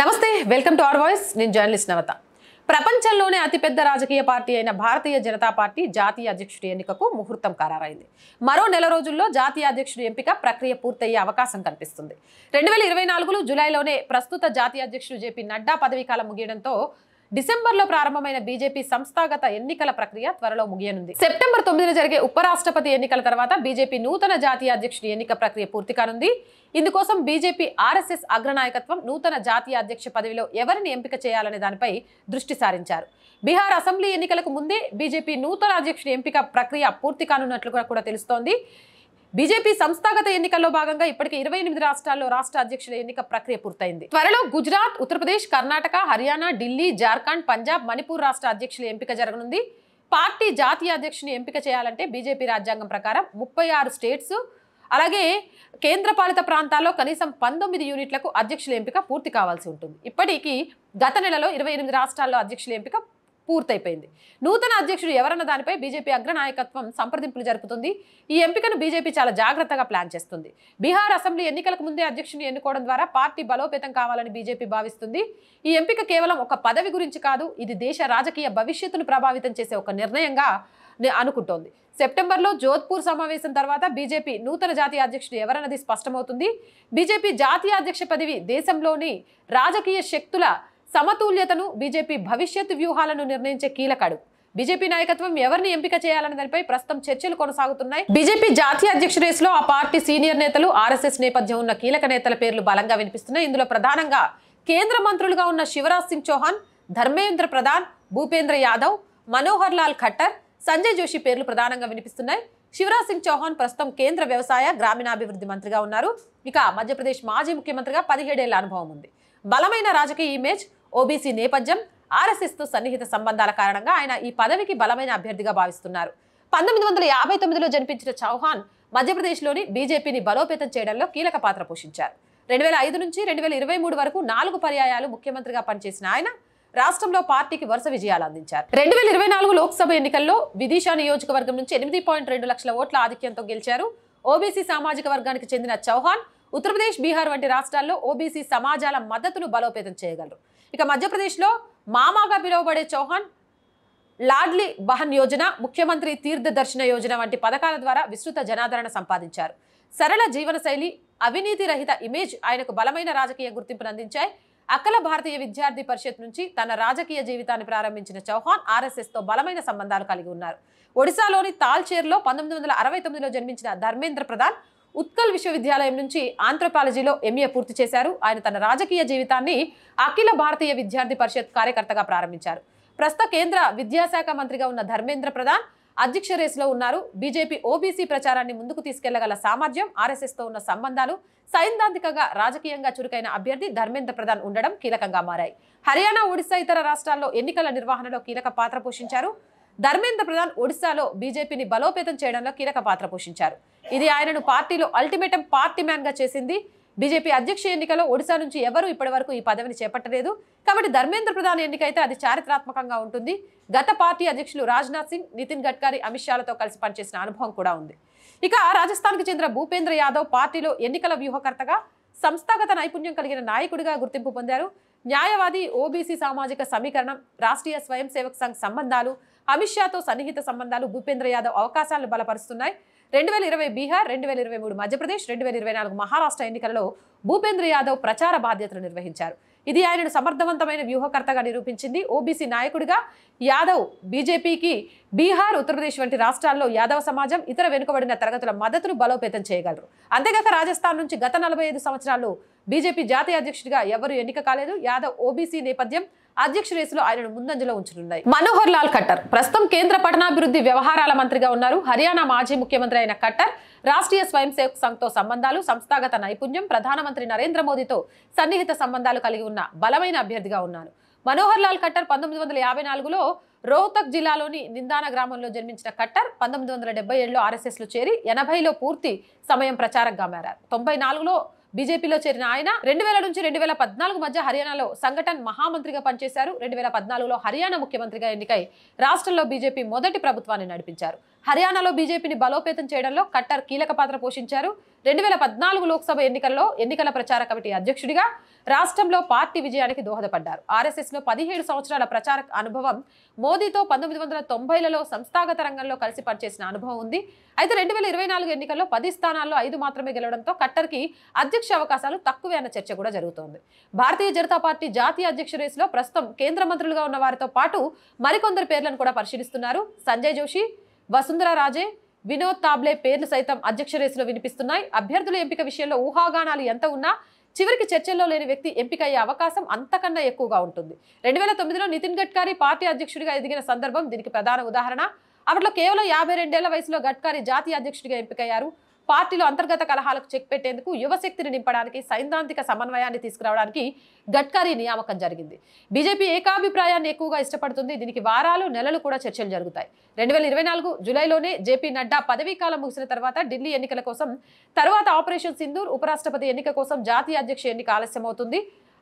నమస్తే welcome to our voice నేను journalist నవత ప్రపంచంలోనే అతిపెద్ద రాజకీయ పార్టీ అయిన భారతీయ జనతా పార్టీ జాతీయ అధ్యక్షుడి ఎన్నికకు ముహూర్తం ఖరారైంది. మరో నెల రోజుల్లో జాతీయ అధ్యక్షుడి ఎంపిక ప్రక్రియ పూర్తయ్యే అవకాశం కనిపిస్తుంది. 2024 జూలైలోనే ప్రస్తుత జాతీయ అధ్యక్షుడు జేపీ నడ్డా పదవీకాలం ముగియడంతో డిసెంబర్లో ప్రారంభమైన బీజేపీ సంస్థాగత ఎన్నికల ప్రక్రియ త్వరలో ముగియనుంది. సెప్టెంబర్ 9న జరిగే ఉపరాష్ట్రపతి ఎన్నికల తర్వాత బీజేపీ నూతన జాతీయ అధ్యక్షుడి ఎన్నిక ప్రక్రియ పూర్తి కానుంది. ఇందుకోసం బీజేపీ ఆర్ఎస్ఎస్ అగ్రనాయకత్వం నూతన జాతీయ అధ్యక్ష పదవిలో ఎవరిని ఎంపిక చేయాలనే దానిపై దృష్టి సారించారు. బీహార్ అసెంబ్లీ ఎన్నికలకు ముందే బీజేపీ నూతన అధ్యక్షుడి ఎంపిక ప్రక్రియ పూర్తి కానున్నట్లుగా కూడా తెలుస్తోంది. బీజేపీ సంస్థాగత ఎన్నికల్లో భాగంగా ఇప్పటికే 28 రాష్ట్రాల్లో రాష్ట్ర అధ్యక్షుల ఎన్నిక ప్రక్రియ పూర్తయింది. త్వరలో గుజరాత్, ఉత్తరప్రదేశ్, కర్ణాటక, హర్యానా, ఢిల్లీ, జార్ఖండ్, పంజాబ్, మణిపూర్ రాష్ట్ర అధ్యక్షుల ఎంపిక జరగనుంది. పార్టీ జాతీయ అధ్యక్షుని ఎంపిక చేయాలంటే బీజేపీ రాజ్యాంగం ప్రకారం 36 స్టేట్స్ అలాగే కేంద్రపాలిత ప్రాంతాల్లో కనీసం 19 యూనిట్లకు అధ్యక్షుల ఎంపిక పూర్తి కావాల్సి ఉంటుంది. ఇప్పటికీ గత నెలలో 28 రాష్ట్రాల్లో అధ్యక్షుల ఎంపిక పూర్తయిపోయింది. నూతన అధ్యక్షుడు ఎవరన్న దానిపై బీజేపీ అగ్రనాయకత్వం సంప్రదింపులు జరుపుతుంది. ఈ ఎంపికను బీజేపీ చాలా జాగ్రత్తగా ప్లాన్ చేస్తుంది. బీహార్ అసెంబ్లీ ఎన్నికలకు ముందే అధ్యక్షుడిని ఎన్నుకోవడం ద్వారా పార్టీ బలోపేతం కావాలని బీజేపీ భావిస్తుంది. ఈ ఎంపిక కేవలం ఒక పదవి గురించి కాదు, ఇది దేశ రాజకీయ భవిష్యత్తును ప్రభావితం చేసే ఒక నిర్ణయంగా అనుకుంటోంది. సెప్టెంబర్లో జోధ్పూర్ సమావేశం తర్వాత బీజేపీ నూతన జాతీయ అధ్యక్షుడు ఎవరన్నది స్పష్టమవుతుంది. బీజేపీ జాతీయ అధ్యక్ష పదవి దేశంలోని రాజకీయ శక్తుల సమతుల్యతను, బీజేపీ భవిష్యత్తు వ్యూహాలను నిర్ణయించే కీలక అడుగు. బీజేపీ నాయకత్వం ఎవరిని ఎంపిక చేయాలనే దానిపై ప్రస్తుతం చర్చలు కొనసాగుతున్నాయి. బీజేపీ జాతీయ అధ్యక్ష రేసులో ఆ పార్టీ సీనియర్ నేతలు, ఆర్ఎస్ఎస్ నేపథ్యం ఉన్న కీలక నేతల పేర్లు బలంగా వినిపిస్తున్నాయి. ఇందులో ప్రధానంగా కేంద్ర మంత్రులుగా ఉన్న శివరాజ్ సింగ్ చౌహాన్, ధర్మేంద్ర ప్రధాన్, భూపేంద్ర యాదవ్, మనోహర్ లాల్ ఖట్టర్, సంజయ్ జోషి పేర్లు ప్రధానంగా వినిపిస్తున్నాయి. శివరాజ్ సింగ్ చౌహాన్ ప్రస్తుతం కేంద్ర వ్యవసాయ, గ్రామీణాభివృద్ధి మంత్రిగా ఉన్నారు. ఇక మధ్యప్రదేశ్ మాజీ ముఖ్యమంత్రిగా 17 ఏళ్ల అనుభవం ఉంది. బలమైన రాజకీయ ఇమేజ్, ఓబీసీ నేపథ్యం, ఆర్ఎస్ఎస్తో సన్నిహిత సంబంధాల కారణంగా ఆయన ఈ పదవికి బలమైన అభ్యర్థిగా భావిస్తున్నారు. 1959లో జన్మించిన చౌహాన్ మధ్యప్రదేశ్లోని బీజేపీని బలోపేతం చేయడంలో కీలక పాత్ర పోషించారు. 2005 నుంచి 2023 వరకు 4 పర్యాయాలు ముఖ్యమంత్రిగా పనిచేసిన ఆయన రాష్ట్రంలో పార్టీకి వరుస విజయాలు అందించారు. 2024 లోక్సభ ఎన్నికల్లో విదిశా నియోజకవర్గం నుంచి 8.2 లక్షల ఓట్ల ఆధిక్యంతో గెలిచారు. ఓబీసీ సామాజిక వర్గానికి చెందిన చౌహాన్ ఉత్తరప్రదేశ్, బీహార్ వంటి రాష్ట్రాల్లో ఓబీసీ సమాజాల మద్దతును బలోపేతం చేయగలరు. ఇక మధ్యప్రదేశ్లో మామాగా పిలువబడే చౌహాన్ లాడ్లీ బహన్ యోజన, ముఖ్యమంత్రి తీర్థ దర్శన యోజన వంటి పథకాల ద్వారా విస్తృత జనాదరణ సంపాదించారు. సరళ జీవనశైలి, అవినీతి రహిత ఇమేజ్ ఆయనకు బలమైన రాజకీయ గుర్తింపును అందించాయి. అఖిల భారతీయ విద్యార్థి పరిషత్ నుంచి తన రాజకీయ జీవితాన్ని ప్రారంభించిన చౌహాన్ ఆర్ఎస్ఎస్తో బలమైన సంబంధాలు కలిగి ఉన్నారు. ఒడిశాలోని తాల్చేర్లో 1969లో జన్మించిన ధర్మేంద్ర ప్రధాన్ ఉత్కల్ విశ్వవిద్యాలయం నుంచి ఆంథ్రోపాలజీలో ఎంఏ పూర్తి చేశారు. ఆయన తన రాజకీయ జీవితాన్ని అఖిల భారతీయ విద్యార్థి పరిషత్ కార్యకర్తగా ప్రారంభించారు. ప్రస్తుత కేంద్ర విద్యాశాఖ మంత్రిగా ఉన్న ధర్మేంద్ర ప్రధాన్ అధ్యక్ష రేసులో ఉన్నారు. బీజేపీ ఓబీసీ ప్రచారాన్ని ముందుకు తీసుకెళ్లగల సామర్థ్యం, ఆర్ఎస్ఎస్తో ఉన్న సంబంధాలు, సైద్ధాంతికంగా రాజకీయంగా చురుకైన అభ్యర్థి ధర్మేంద్ర ప్రధాన్ ఉండడం కీలకంగా మారాయి. హర్యానా, ఒడిశా ఇతర రాష్ట్రాల్లో ఎన్నికల నిర్వహణలో కీలక పాత్ర పోషించారు. ధర్మేంద్ర ప్రధాన్ ఒడిశాలో బీజేపీని బలోపేతం చేయడంలో కీలక పాత్ర పోషించారు. ఇది ఆయనను పార్టీలో అల్టిమేటం పార్టీ మ్యాన్ గా చేసింది. బీజేపీ అధ్యక్ష ఎన్నికలో ఒడిశా నుంచి ఎవరూ ఇప్పటి వరకు ఈ పదవిని చేపట్టలేదు. కాబట్టి ధర్మేంద్ర ప్రధాన్ ఎన్నికైతే అది చారిత్రాత్మకంగా ఉంటుంది. గత పార్టీ అధ్యక్షులు రాజ్నాథ్ సింగ్, నితిన్ గడ్కరీ, అమిత్ షాలతో కలిసి పనిచేసిన అనుభవం కూడా ఉంది. ఇక రాజస్థాన్కు చెందిన భూపేంద్ర యాదవ్ పార్టీలో ఎన్నికల వ్యూహకర్తగా, సంస్థాగత నైపుణ్యం కలిగిన నాయకుడిగా గుర్తింపు పొందారు. న్యాయవాది, ఓబీసీ సామాజిక సమీకరణం, రాష్ట్రీయ స్వయం సేవక్ సంఘ్ సంబంధాలు, అమిత్ షాతో సన్నిహిత సంబంధాలు భూపేంద్ర యాదవ్ అవకాశాలను బలపరుస్తున్నాయి. 2020 బీహార్, 2023 మధ్యప్రదేశ్, 2024 మహారాష్ట్ర ఎన్నికలలో భూపేంద్ర యాదవ్ ప్రచార బాధ్యతలు నిర్వహించారు. ఇది ఆయనను సమర్థవంతమైన వ్యూహకర్తగా నిరూపించింది. ఓబీసీ నాయకుడిగా యాదవ్ బీజేపీకి బీహార్, ఉత్తరప్రదేశ్ వంటి రాష్ట్రాల్లో యాదవ సమాజం, ఇతర వెనుకబడిన తరగతుల మద్దతును బలోపేతం చేయగలరు. అంతేగాక రాజస్థాన్ నుంచి గత 45 సంవత్సరాల్లో బీజేపీ జాతీయ అధ్యక్షుడిగా ఎవరూ ఎన్నిక కాలేదు. యాదవ్ ఓబీసీ నేపథ్యం అధ్యక్ష రేసులో ఆయనను ముందంజలో ఉంచనున్నాయి. మనోహర్ లాల్ ఖట్టర్ ప్రస్తుతం కేంద్ర పట్టణాభివృద్ధి వ్యవహారాల మంత్రిగా ఉన్నారు. హర్యానా మాజీ ముఖ్యమంత్రి అయిన ఖట్టర్ రాష్ట్రీయ స్వయం సేవక్ సంఘ్తో సంబంధాలు, సంస్థాగత నైపుణ్యం, ప్రధానమంత్రి నరేంద్ర మోదీతో సన్నిహిత సంబంధాలు కలిగి ఉన్న బలమైన అభ్యర్థిగా ఉన్నారు. మనోహర్ లాల్ ఖట్టర్ 1954లో రోహ్తక్ జిల్లాలోని నిందాన గ్రామంలో జన్మించిన ఖట్టర్ 1977లో ఆర్ఎస్ఎస్లో చేరి 80లో పూర్తి సమయం ప్రచారకగా మారారు. 94లో బీజేపీలో చేరిన ఆయన 2000 నుంచి 2014 మధ్య హర్యానాలో సంఘటన్ మహామంత్రిగా పనిచేశారు. 2014లో హర్యానా ముఖ్యమంత్రిగా ఎన్నికై రాష్ట్రంలో బీజేపీ మొదటి ప్రభుత్వాన్ని నడిపించారు. హర్యానాలో బీజేపీని బలోపేతం చేయడంలో ఖట్టర్ కీలక పాత్ర పోషించారు. 2014 లోక్సభ ఎన్నికల ప్రచార కమిటీ అధ్యక్షుడిగా రాష్ట్రంలో పార్టీ విజయానికి దోహదపడ్డారు. ఆర్ఎస్ఎస్ లో 17 సంవత్సరాల ప్రచార అనుభవం, మోదీతో 1990లలో సంస్థాగత రంగంలో కలిసి పనిచేసిన అనుభవం ఉంది. అయితే 2024 ఎన్నికల్లో 10 స్థానాల్లో 5 మాత్రమే గెలవడంతో ఖట్టర్కి అధ్యక్ష అవకాశాలు తక్కువే అన్న చర్చ కూడా జరుగుతోంది. భారతీయ జనతా పార్టీ జాతీయ అధ్యక్ష రేసులో ప్రస్తుతం కేంద్ర మంత్రులుగా ఉన్న వారితో పాటు మరికొందరు పేర్లను కూడా పరిశీలిస్తున్నారు. సంజయ్ జోషి, వసుంధరా రాజే, వినోద్ తాబ్లే పేర్లు సైతం అధ్యక్ష రేసులో వినిపిస్తున్నాయి. అభ్యర్థుల ఎంపిక విషయంలో ఊహాగానాలు ఎంత ఉన్నా చివరికి చర్చల్లో లేని వ్యక్తి ఎంపికయ్యే అవకాశం అంతకన్నా ఎక్కువగా ఉంటుంది. 2009లో నితిన్ గడ్కరీ పార్టీ అధ్యక్షుడిగా ఎదిగిన సందర్భం దీనికి ప్రధాన ఉదాహరణ. అప్పట్లో కేవలం 52 ఏళ్ల వయసులో గడ్కరీ జాతీయ అధ్యక్షుడిగా ఎంపికయ్యారు. పార్టీలో అంతర్గత కలహాలకు చెక్ పెట్టేందుకు, యువశక్తిని నింపడానికి, సైద్ధాంతిక సమన్వయాన్ని తీసుకురావడానికి గడ్కరీ నియామకం జరిగింది. బీజేపీ ఏకాభిప్రాయాన్ని ఎక్కువగా ఇష్టపడుతుంది. దీనికి వారాలు, నెలలు కూడా చర్చలు జరుగుతాయి. 2024 జూలైలోనే జేపీ నడ్డా పదవీకాలం ముగిసిన తర్వాత ఢిల్లీ ఎన్నికల కోసం, తర్వాత ఆపరేషన్ సింధూర్, ఉపరాష్ట్రపతి ఎన్నిక కోసం జాతీయ అధ్యక్ష ఎన్నిక ఆలస్యమవుతుంది.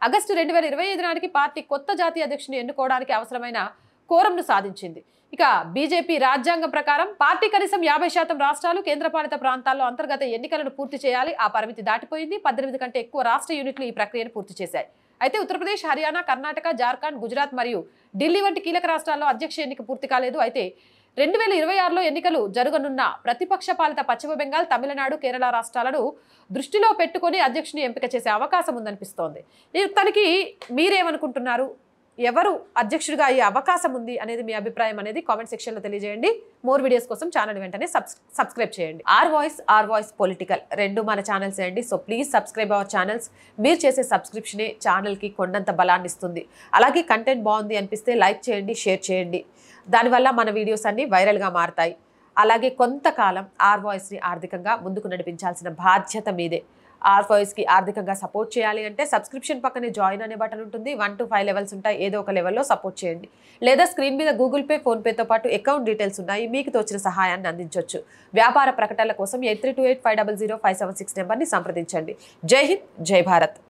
ఆగస్టు 2025 నాటికి పార్టీ కొత్త జాతీయ అధ్యక్షుని ఎన్నుకోవడానికి అవసరమైన కోరంను సాధించింది. ఇక బీజేపీ రాజ్యాంగం ప్రకారం పార్టీ కనీసం 50% రాష్ట్రాలు, కేంద్రపాలిత ప్రాంతాల్లో అంతర్గత ఎన్నికలను పూర్తి చేయాలి. ఆ పరిమితి దాటిపోయింది. 18 కంటే ఎక్కువ రాష్ట్ర యూనిట్లు ఈ ప్రక్రియను పూర్తి చేశాయి. అయితే ఉత్తరప్రదేశ్, హర్యానా, కర్ణాటక, జార్ఖండ్, గుజరాత్ మరియు ఢిల్లీ వంటి కీలక రాష్ట్రాల్లో అధ్యక్ష ఎన్నిక పూర్తి కాలేదు. అయితే 2026లో ఎన్నికలు జరగనున్న ప్రతిపక్ష పాలిత పశ్చిమ బెంగాల్, తమిళనాడు, కేరళ రాష్ట్రాలను దృష్టిలో పెట్టుకుని అధ్యక్షుని ఎంపిక చేసే అవకాశం ఉందనిపిస్తోంది. తనకి మీరేమనుకుంటున్నారు? ఎవరు అధ్యక్షుడిగా అయ్యే అవకాశం ఉంది అనేది మీ అభిప్రాయం అనేది కామెంట్ సెక్షన్లో తెలియజేయండి. మోర్ వీడియోస్ కోసం ఛానల్ వెంటనే సబ్స్క్రైబ్ చేయండి. ఆర్ వాయిస్ పొలిటికల్ రెండు మన ఛానల్స్ అండి. So please subscribe our channels. మీరు చేసే సబ్స్క్రిప్షనే ఛానల్కి కొండంత బలాన్ని ఇస్తుంది. అలాగే కంటెంట్ బాగుంది అనిపిస్తే లైక్ చేయండి, షేర్ చేయండి. దానివల్ల మన వీడియోస్ అన్ని వైరల్గా మారతాయి. అలాగే కొంతకాలం ఆర్ వాయిస్ని ఆర్థికంగా ముందుకు నడిపించాల్సిన బాధ్యత మీదే. ఆర్ వాయిస్కి ఆర్థికంగా సపోర్ట్ చేయాలి అంటే సబ్స్క్రిప్షన్ పక్కనే జాయిన్ అనే బటన్ ఉంటుంది. 1 to 5 లెవెల్స్ ఉంటాయి. ఏదో ఒక లెవెల్లో సపోర్ట్ చేయండి. లేదా స్క్రీన్ మీద గూగుల్ పే, ఫోన్పేతో పాటు అకౌంట్ డీటెయిల్స్ ఉన్నాయి. మీకు తోచిన సహాయాన్ని అందించవచ్చు. వ్యాపార ప్రకటనల కోసం 8328500576 నెంబర్ని సంప్రదించండి. జై హింద్, జై భారత్.